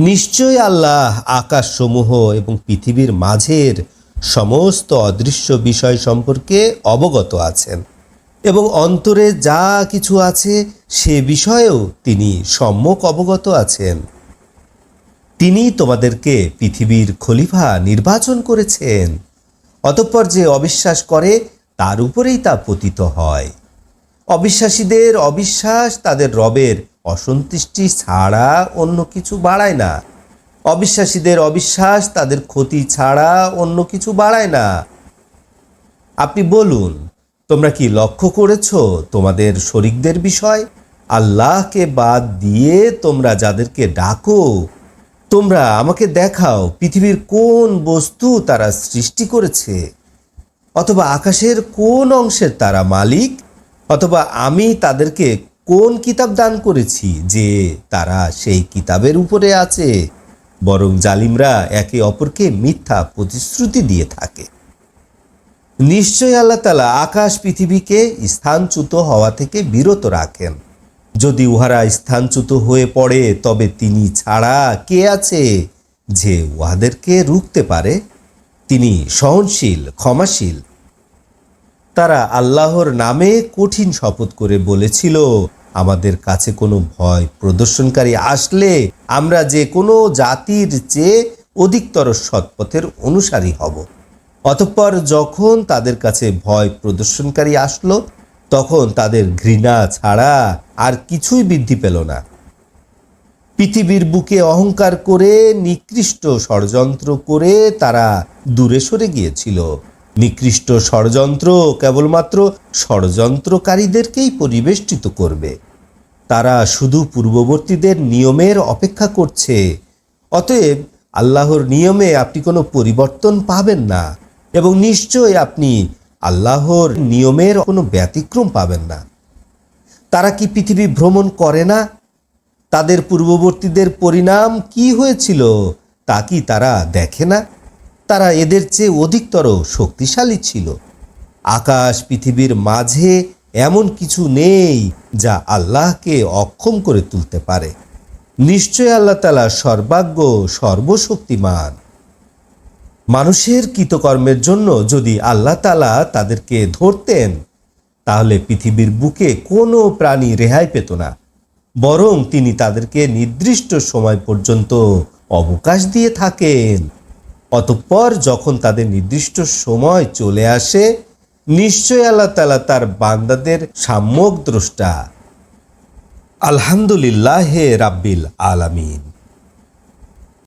নিশ্চয় আল্লাহ আকাশসমূহ এবং পৃথিবীর মাঝের সমস্ত অদৃশ্য বিষয় সম্পর্কে অবগত আছেন এবং অন্তরে যা কিছু আছে সে বিষয়েও তিনি সম্যক অবগত আছেন। তিনি তোমাদেরকে পৃথিবীর খলিফা নির্বাচন করেছেন, অতঃপর যে অবিশ্বাস করে তার উপরেই তা পতিত হয়। অবিশ্বাসীদের অবিশ্বাস তাদের রবের অসন্তুষ্টি ছাড়া অন্য কিছু বাড়ায় না। অবিশ্বাসীদের অবিশ্বাস তাদের ক্ষতি ছাড়া অন্য কিছু বাড়ায় না। আপনি বলুন, তোমরা কি লক্ষ্য করেছ তোমাদের শরিকদের বিষয়? আল্লাহকে বাদ দিয়ে তোমরা যাদেরকে ডাকো, তোমরা আমাকে দেখাও পৃথিবীর কোন বস্তু তারা সৃষ্টি করেছে, অথবা আকাশের কোন অংশের তারা মালিক, অথবা আমি তাদেরকে কোন কিতাব দান করেছি যে তারা সেই কিতাবের উপরে আছে। বরং জালিমরা একে অপরকে মিথ্যা প্রতিশ্রুতি দিয়ে থাকে। নিশ্চয় আল্লাহ তাআলা আকাশ পৃথিবীকে স্থানচ্যুত হওয়া থেকে বিরত রাখেন। যদি উহারা স্থানচ্যুত হয়ে পড়ে তবে তিনি ছাড়া কে আছে যে উহাদেরকে রুখতে পারে? তিনি সহনশীল, ক্ষমাশীল। তারা আল্লাহর নামে কঠিন শপথ করে বলেছিল, আমাদের কাছে কোনো ভয় প্রদর্শনকারী আসলে আমরা যে কোনো জাতির চেয়ে অধিকতর সৎপথের অনুসারী হব। অতঃপর যখন তাদের কাছে ভয় প্রদর্শনকারী আসলো, তখন তাদের ঘৃণা ছাড়া আর কিছুই বৃদ্ধি পেল না। পৃথিবীর বুকে অহংকার করে নিকৃষ্ট ষড়যন্ত্র করে তারা দূরে সরে গিয়েছিল। নিকৃষ্ট ষড়যন্ত্র কেবলমাত্র ষড়যন্ত্রকারীদেরকেই পরিবেষ্টিত করবে। তারা শুধু পূর্ববর্তীদের নিয়মের অপেক্ষা করছে। অতএব আল্লাহর নিয়মে আপনি কোনো পরিবর্তন পাবেন না এবং নিশ্চয় আপনি আল্লাহর নিয়মের কোনো ব্যতিক্রম পাবেন না। তারা কি পৃথিবী ভ্রমণ করে না? তাদের পূর্ববর্তীদের পরিণাম কি হয়েছিল তা কি তারা দেখে না? তারা এদের চেয়ে অধিকতর শক্তিশালী ছিল। আকাশ পৃথিবীর মাঝে এমন কিছু নেই যা আল্লাহকে অক্ষম করে তুলতে পারে। নিশ্চয় আল্লাহ তাআলা সর্বাজ্ঞ, সর্বশক্তিমান। মানুষের কৃতকর্মের জন্য যদি আল্লাহ তাআলা তাদেরকে ধরতেন, তাহলে পৃথিবীর বুকে কোনো প্রাণী রেহাই পেত না। বরং তিনি তাদেরকে নির্দিষ্ট সময় পর্যন্ত অবকাশ দিয়ে থাকেন। অতঃপর যখন তাদের নির্দিষ্ট সময় চলে আসে, নিশ্চয় আল্লাহ তাআলা তার বান্দাদের সম্যক দ্রষ্টা। আলহামদুলিল্লাহ রাব্বিল আলামিন।